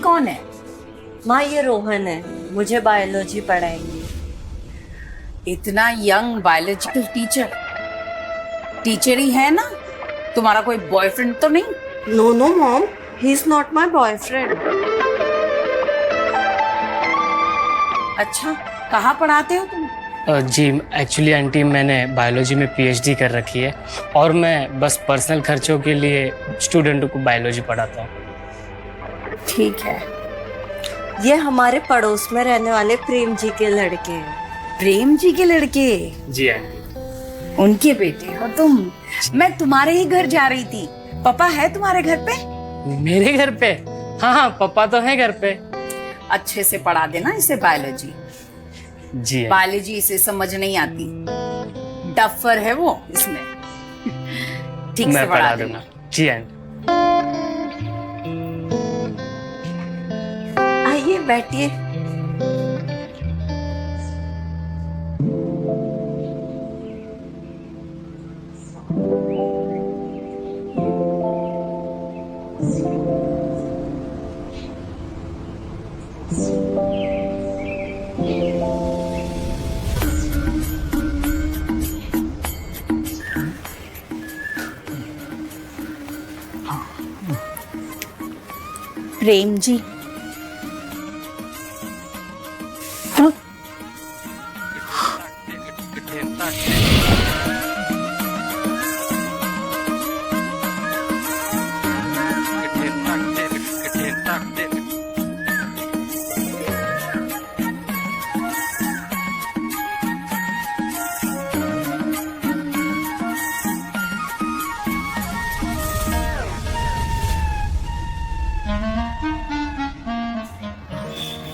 कौन है? माँ ये रोहन है, मुझे बायोलॉजी पढ़ाएंगी। इतना यंग बायोलॉजिकल टीचर, टीचर ही है ना? तुम्हारा कोई बॉयफ्रेंड तो नहीं? No no mom, he is not my boyfriend. अच्छा, कहाँ पढ़ाते हो तुम? जी एक्चुअली आंटी मैंने बायोलॉजी में पीएचडी कर रखी है और मैं बस पर्सनल खर्चों के लिए स्टूडेंटों को बायोलॉजी पढ़ाता हूँ। ठीक है। ये हमारे पड़ोस में रहने वाले प्रेम जी के लड़के हैं। प्रेम जी के लड़के? जी आंटी। उनके बेटे हो तुम? मैं तुम्हारे ही घर जा रही थी। पापा है तुम्हारे घर पे? मेरे घर पे? हाँ हाँ, पापा तो है घर पे। अच्छे से पढ़ा देना इसे बायोलॉजी। जी बायोलॉजी इसे समझ नहीं आती, डफर है वो इसमें। ठीक से पढ़ा देना। जी आंटी। आइए बैठिए। प्रेम जी,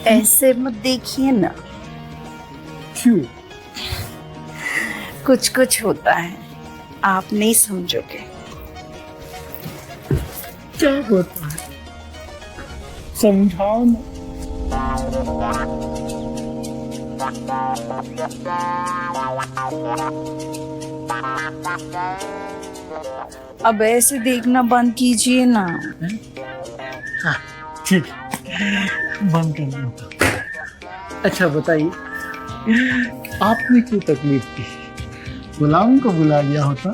ऐसे मत देखिए ना। क्यों? कुछ कुछ होता है, आप नहीं समझोगे। क्या होता है? समझाओ ना। अब ऐसे देखना बंद कीजिए ना। ठीक बंद कर दो। अच्छा बताइए, आपने क्यों तकलीफ की? गुलाम को बुला लिया होता।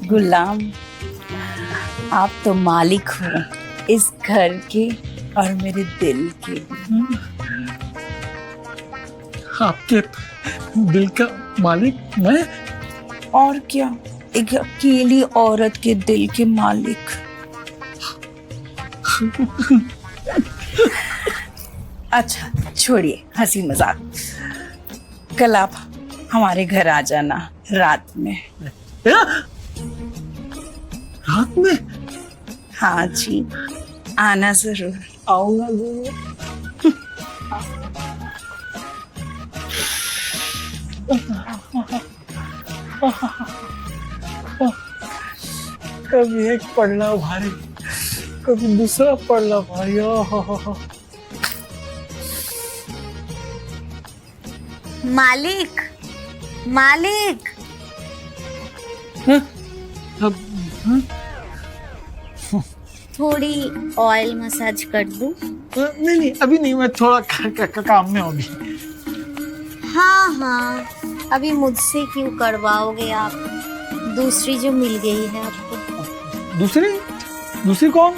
गुलाम? आप तो मालिक हो इस घर के और मेरे दिल के। आपके दिल का मालिक मैं? और क्या, एक अकेली औरत के दिल के मालिक। अच्छा छोड़िए हंसी मजाक। कल आप हमारे घर आ जाना रात में। रात में? हाँ जी, आना जरूर। आऊंगा जरूर। कभी एक पढ़ना भारी, कभी दूसरा पढ़ना भारी। मालिक, मालिक। थोड़ी ऑयल मसाज कर दूं? नहीं नहीं अभी नहीं, मैं थोड़ा काम में हूँ अभी। हाँ हाँ, अभी मुझसे क्यों करवाओगे आप? दूसरी जो मिल गई है आपको। दूसरी? दूसरी कौन?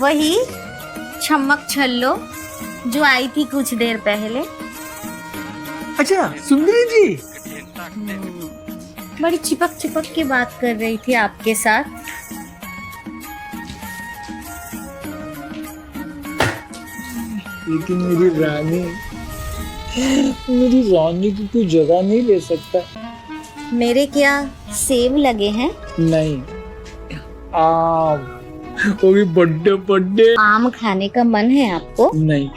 वही छमक छल्लो जो आई थी कुछ देर पहले। अच्छा सुंदरी जी। बड़ी चिपक चिपक के बात कर रही थी आपके साथ। लेकिन मेरी रानी की कोई जगह नहीं ले सकता। मेरे क्या सेब लगे हैं? नहीं, आम। वो भी बड्डे बड्डे। आम खाने का मन है आपको? नहीं,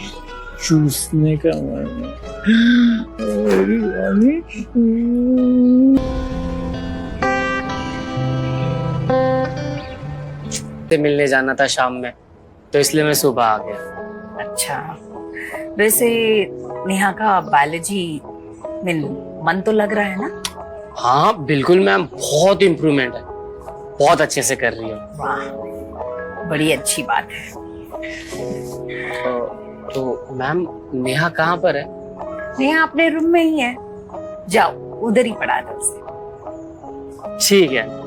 चूसने का मन है। मेरी रानी। से मिलने जाना था शाम में, तो इसलिए मैं सुबह आ गया। अच्छा, वैसे नेहा का बायोलॉजी में मन तो लग रहा है ना? हाँ बिल्कुल मैम, बहुत इम्प्रूवमेंट है, बहुत अच्छे से कर रही है। वाह, बड़ी अच्छी बात है। तो मैम नेहा कहाँ पर है? नेहा अपने रूम में ही है, जाओ उधर ही पढ़ा दो उसे। ठीक है।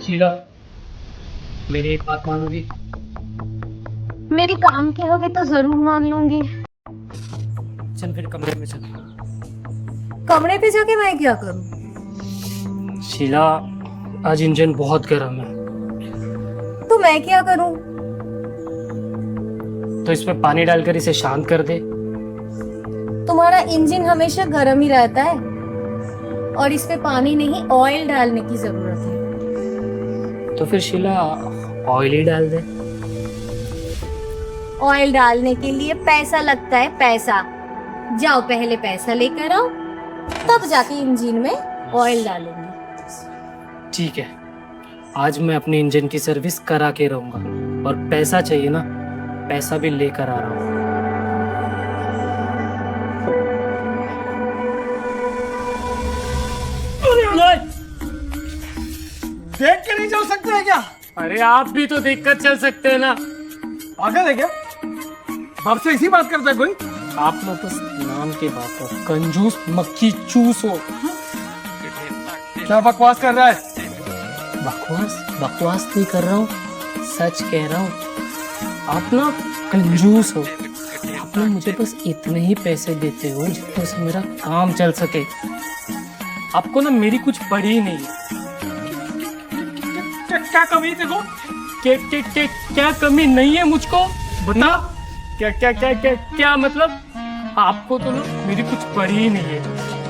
शीला, मेरी एक बात मानोगी? मेरे काम के होगे तो जरूर मान लूंगी। चल फिर कमरे में चल। कमरे पे जाके मैं क्या करूं? शीला, आज इंजन बहुत गर्म है, तो मैं क्या करूं? तो इसमें पानी डालकर इसे शांत कर दे। तुम्हारा इंजन हमेशा गर्म ही रहता है और इस पे पानी नहीं ऑयल डालने की जरूरत है। तो फिर शीला ऑयल ही डाल दे। ऑयल डालने के लिए पैसा लगता है, पैसा। जाओ पहले पैसा लेकर आओ, तब जाके इंजन में ऑयल डालूंगी। ठीक है, आज मैं अपने इंजन की सर्विस करा के रहूंगा, और पैसा चाहिए ना, पैसा भी लेकर आ रहा हूँ। देख के नहीं चल सकते हैं क्या? अरे आप भी तो देखकर चल सकते हैं ना। पागल है क्या? बाप से इसी बात करता है कोई? आप लोग बस नाम की बात हो, कंजूस मक्खी चूस हो। क्या बकवास कर रहा है? बकवास नहीं कर रहा हूँ, सच कह रहा हूँ। आप ना कंजूस हो, आप ना मुझे बस इतने ही पैसे देते हो जितने से मेरा काम चल सके। आपको ना मेरी कुछ पड़ी ही नहीं है। क्या कमी है देखो? क्या कमी नहीं है मुझको? बता। क्या मतलब? आपको तो ना मेरी कुछ पड़ी ही नहीं है।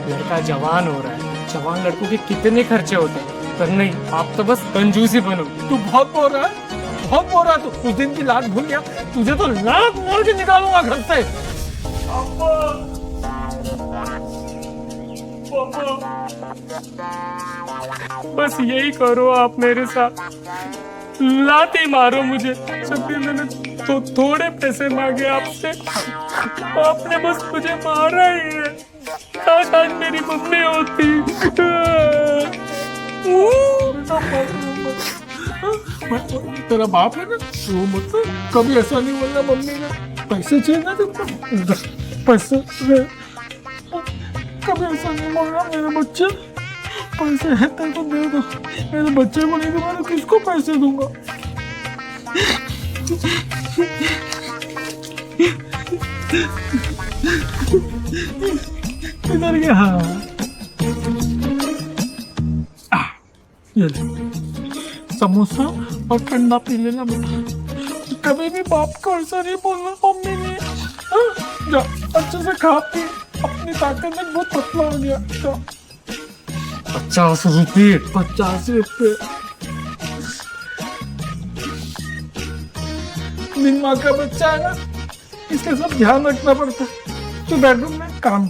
लड़का जवान हो रहा है, जवान लड़कों के कितने खर्चे होते हैं, पर नहीं, आप तो बस कंजूस ही बनो। तू बहुत बोल रहा है, बहुत बोल रहा है। तू उस दिन की लात भूल गया, तुझे तो लात मार के निकालूंगा घर से। बस यही करो आप मेरे साथ, लाते मारो मुझे। जब भी मैंने तो थोड़े पैसे मांगे आपसे, आपने बस मुझे मारा ही है। काश आज मेरी मम्मी होती। तेरा बाप है ना, वो मतलब कभी ऐसा नहीं बोलना मम्मी ने पैसे चाहिए ना तुमको, पैसे कभी ऐसा नहीं बोलना। मेरे बच्चे पैसे है तेरे को दे दो, मेरे बच्चे को नहीं दूंगा तो किसको पैसे दूंगा? इधर गया। ये ले, समोसा और ठंडा पी लेना बेटा। कभी भी बाप को ऐसा नहीं बोलना मम्मी ने। जा अच्छे से खा पी, अपनी ताकत में बहुत पतला हो गया। जा 50 रुपये। 50 रुपये दिन माँ का बच्चा है ना, इसका सब ध्यान रखना पड़ता है। तो बेडरूम में काम।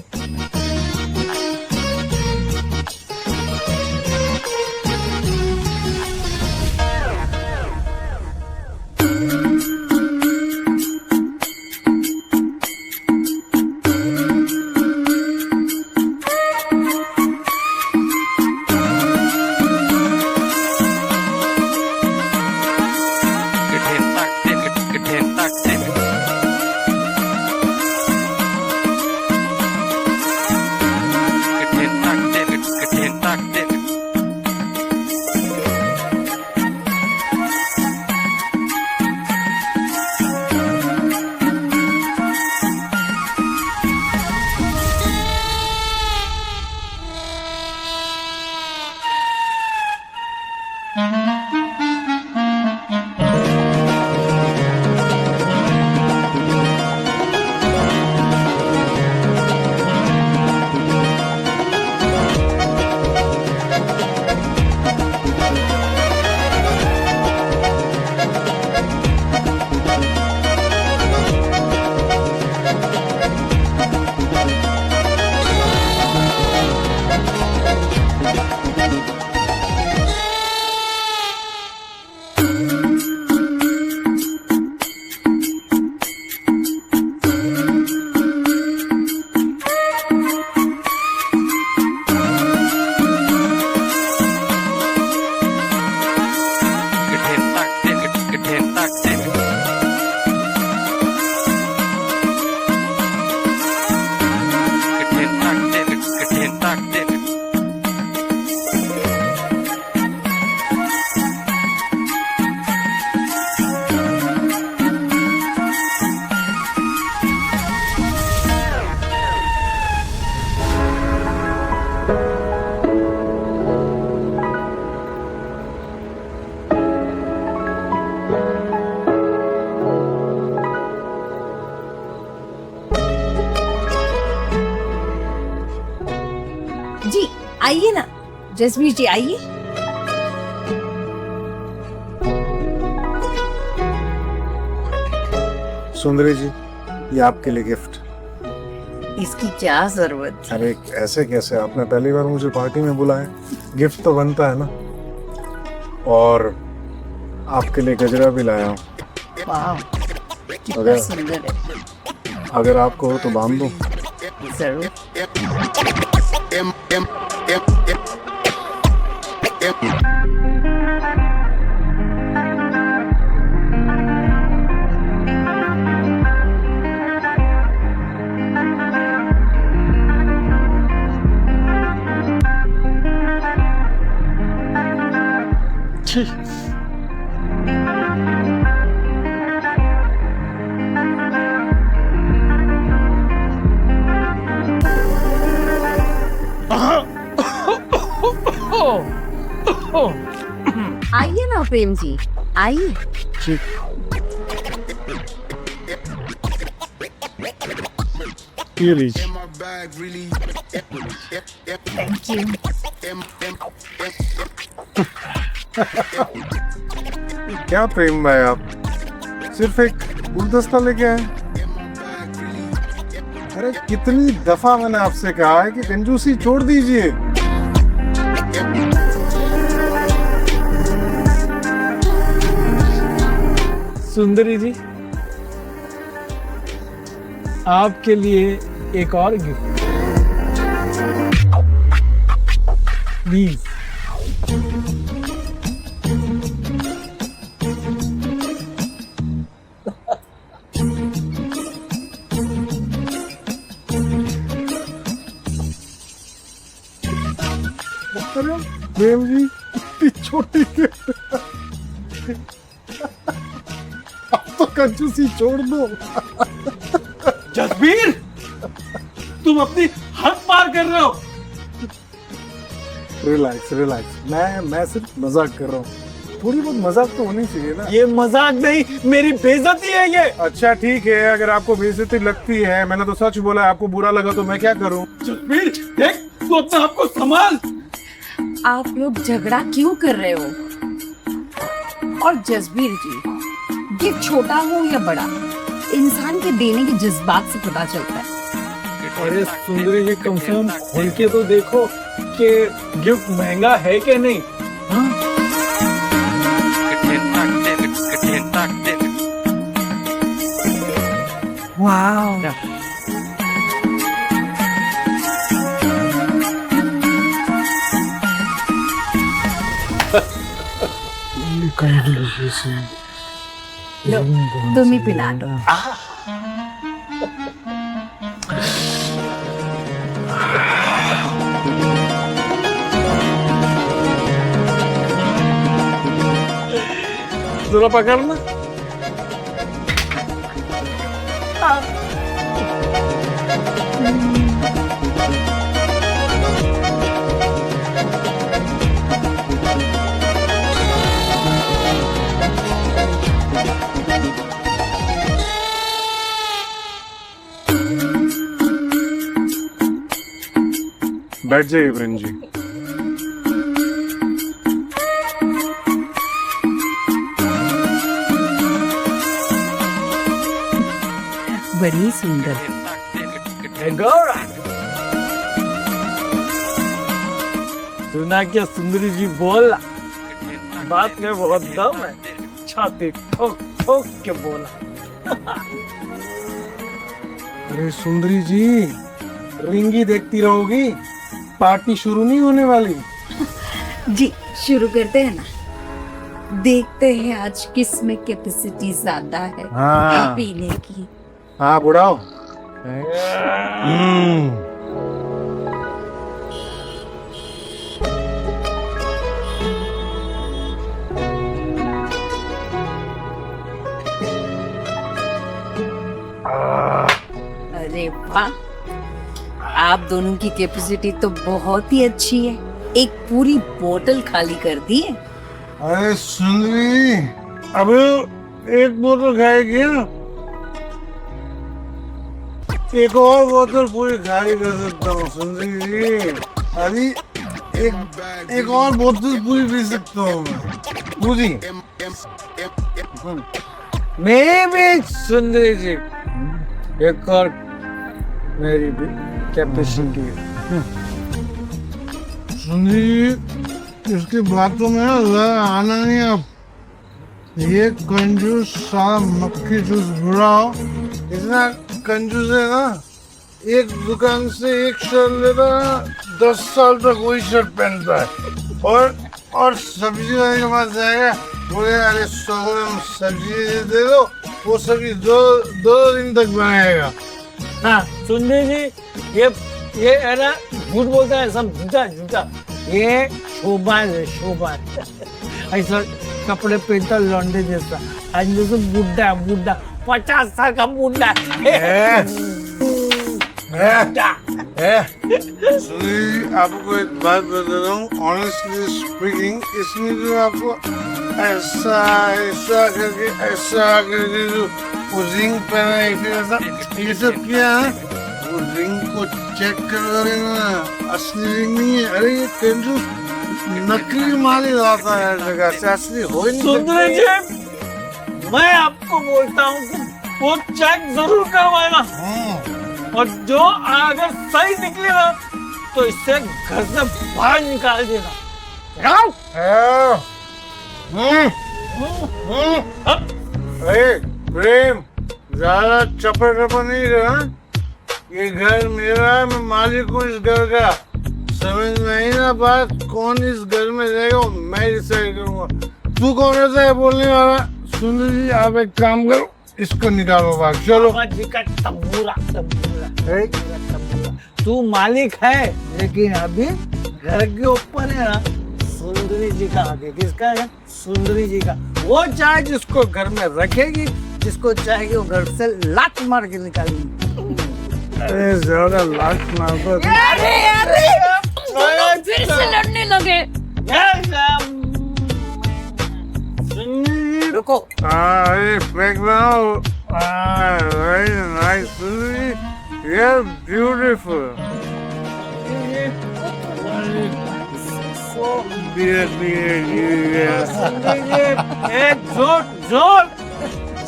आइए ना जसवीर जी, आइए। सुंदरी जी, ये आपके लिए गिफ्ट। इसकी क्या जरूरत? अरे ऐसे कैसे, आपने पहली बार मुझे पार्टी में बुलाया, गिफ्ट तो बनता है ना। और आपके लिए गजरा भी लाया हूँ। वाह, कितना सुंदर है। अगर आपको हो तो बांध दो। जरूर। आइए ना प्रेम जी, आइए। ये लीजिए। Thank you. क्या प्रेम भाई, आप सिर्फ एक गुलदस्ता लेके आए? अरे कितनी दफा मैंने आपसे कहा है कि कंजूसी छोड़ दीजिए। सुंदरी जी, आपके लिए एक और गिफ्ट। प्लीज। अरे प्रेम जी, इतनी छोटी अब तो कंजूसी छोड़ दो। जसबीर, तुम अपनी हद पार कर रहे हो। रिलैक्स रिलैक्स, मैं सिर्फ मजाक कर रहा हूँ। थोड़ी बहुत मजाक तो होनी चाहिए ना। ये मजाक नहीं, मेरी बेइज्जती है ये। अच्छा ठीक है, अगर आपको बेइज्जती लगती है, मैंने तो सच बोला है, आपको बुरा लगा तो मैं क्या करूँ? जसबीर देख, तू अपने आप को संभाल। आप लोग झगड़ा क्यों कर रहे हो? और जसबीर जी, गिफ्ट छोटा हो या बड़ा, इंसान के देने के जज्बात से पता चलता है। अरे सुंदरी जी, कम से कम खोल के तो देखो कि गिफ्ट महंगा है कि नहीं। हाँ? वाह, लो तुम ही पिला दो। जरा पकड़ना। बैठ जाइए प्रेम जी। बड़ी सुंदर। सुना क्या सुंदरी जी, बोला बात में बहुत दम है। छाती ठोक ठोक के बोला। अरे सुंदरी जी, रिंगी देखती रहोगी, पार्टी शुरू नहीं होने वाली। जी शुरू करते हैं ना। देखते हैं आज किस में कैपेसिटी ज्यादा है हाँ। पीने की। हाँ बुढ़ाओ। अरे वाह, आप दोनों की कैपेसिटी तो बहुत ही अच्छी है। एक पूरी बोतल खाली कर दी है। अरे सुंदरी, अब एक बोतल खाएगी ना, एक और बोतल पूरी खाली कर सकता हूँ सुंदरी जी। अभी एक और बोतल पूरी पी सकता हूँ मैं। पूरी मेरी भी सुंदरी जी, एक और मेरी भी कैपेसिटी है। सुंदरी जी, इसकी बातों में ना ज़रा आना नहीं। आप ये कंजूस साला मक्खी जूस बुढ़ा इतना कंजूस है ना, एक दुकान से एक शर्ट लेता है, 10 साल तक वही शर्ट पहनता है। और सब्जी वाले के पास जाएगा, बोले अरे 100 ग्राम सब्जी दे दो, वो सब्जी दो दिन तक बनाएगा। हाँ सुंदरी जी, ये है ना, झूठ बोलता है सब, झूठा झूठा। ये शोभान है, शोभान। ऐसा कपड़े पहनता लौंडे जैसा, आज जैसे बुढ़ा बुढ़ा 50 साल का बुढ़ा है। सुनिए आपको एक बात बता रहा हूँ, ऑनेस्टली स्पीकिंग, इसने जो आपको ऐसा ऐसा करके जो वो रिंग पहना है, फिर ऐसा ये सब किया है, वो रिंग को चेक कर लेना, असली रिंग नहीं है। अरे ये कंजूस नकली माल ही लाता है जगह से, असली हो ही नहीं सुंदरी सकता। जी, मैं आपको बोलता हूँ कि वो चेक जरूर करवाएगा, और जो अगर सही निकलेगा तो इससे घर से बाहर निकाल देगा। अरे प्रेम, ज्यादा चपर नहीं रहा, ये घर मेरा है, मैं मालिक हूँ इस घर का, समझ में आई ना बात? कौन इस घर में रहेगा मैं डिसाइड करूंगा। तू कौन रहता है बोलने वाला? सुंदर जी आप एक काम करो, इसको निकालो बाहर, चलो। जी का तंबूरा तू मालिक है, लेकिन अभी घर के ऊपर है ना सुंदरी जी का आगे। किसका है? सुंदरी जी का। वो चाहे जिसको घर में रखेगी, जिसको चाहेगी वो घर से लात मार के निकालेगी। अरे ज्यादा लाख मार दो। फिर से लड़ने लगे। रुको, अरे फेंक बनाओ। वेरी नाइस सुंदर जी, यू आर ब्यूटीफुल।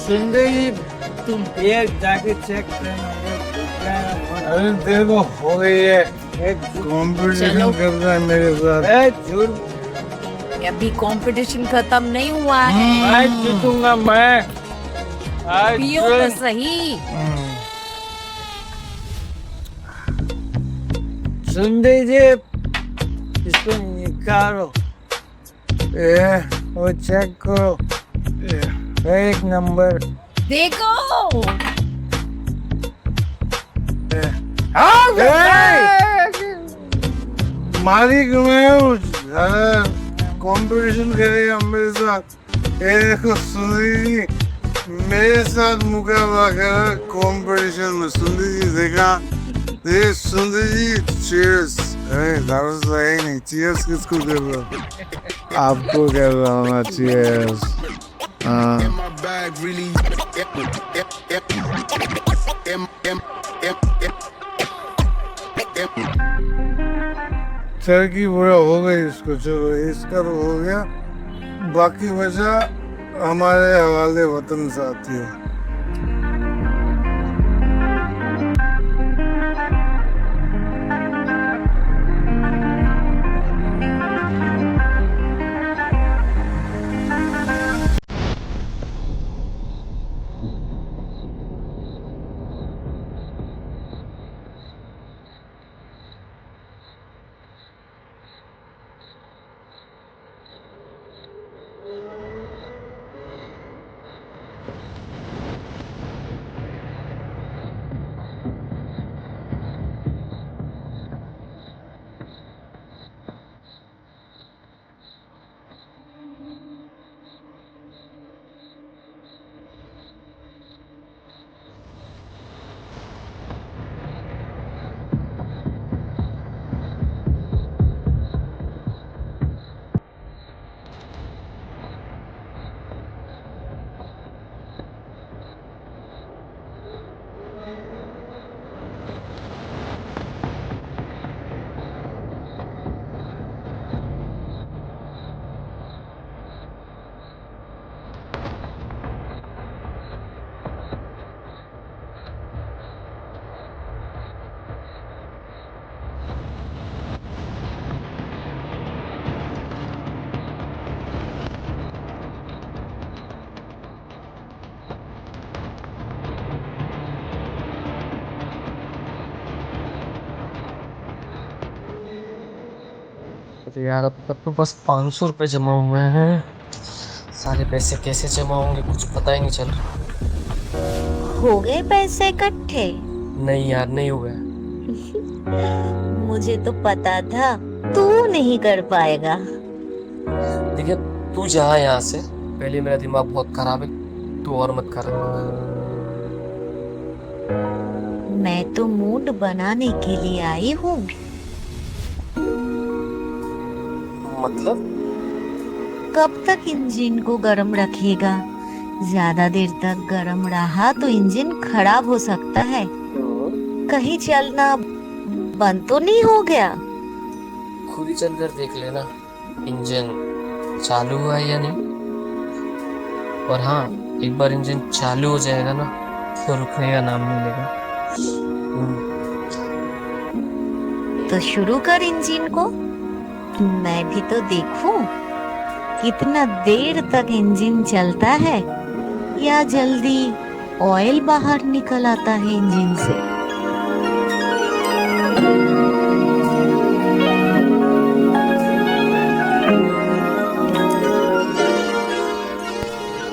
सुंदर जी तुम एक जाके चेक करना। अरे देखो हो गई है, कंपटीशन करना है मेरे साथ। झूठ, अभी कंपटीशन खत्म नहीं हुआ है, मैं जीतूंगा मैं। पियो तो सही। सुंदर जी इसको निकालो, वो चेक करो, एक नंबर। देखो मालिक मैं हूँ, कंपटीशन करेगा मेरे साथ। ये देखो सुंदरी जी मेरे साथ मुकाबला कर कंपटीशन में। सुंदरी जी देखा, ये सुंदरी जी चीयर्स। अरे दारू से है नहीं, चीयर्स किसको कर रहा हूँ? आपको कर रहा हूँ ना चीयर्स। सर की बुरा हो गई इसको, चलो इसका तो हो गया, बाकी वजह हमारे हवाले वतन साथियों। यार अब तक तो बस 500 रुपये जमा हुए हैं, सारे पैसे कैसे जमा होंगे कुछ पता ही नहीं चल रहा। हो गए पैसे इकट्ठे? नहीं यार, नहीं हुए। मुझे तो पता था तू नहीं कर पाएगा। देखिए तू जा यहाँ से, पहले मेरा दिमाग बहुत खराब है, तू और मत कर। मैं तो मूड बनाने के लिए आई हूँ। मतलब कब तक इंजन को गर्म रखेगा? ज्यादा देर तक गर्म रहा तो इंजन खराब हो सकता है। कहीं चलना बंद तो नहीं हो गया? खुद ही चलकर देख लेना इंजन चालू हुआ है या नहीं। और हाँ, एक बार इंजन चालू हो जाएगा ना तो रुकने का नाम नहीं लेगा। तो शुरू कर इंजन को, मैं भी तो देखूं कितना देर तक इंजन चलता है या जल्दी ऑयल बाहर निकल आता है इंजन से।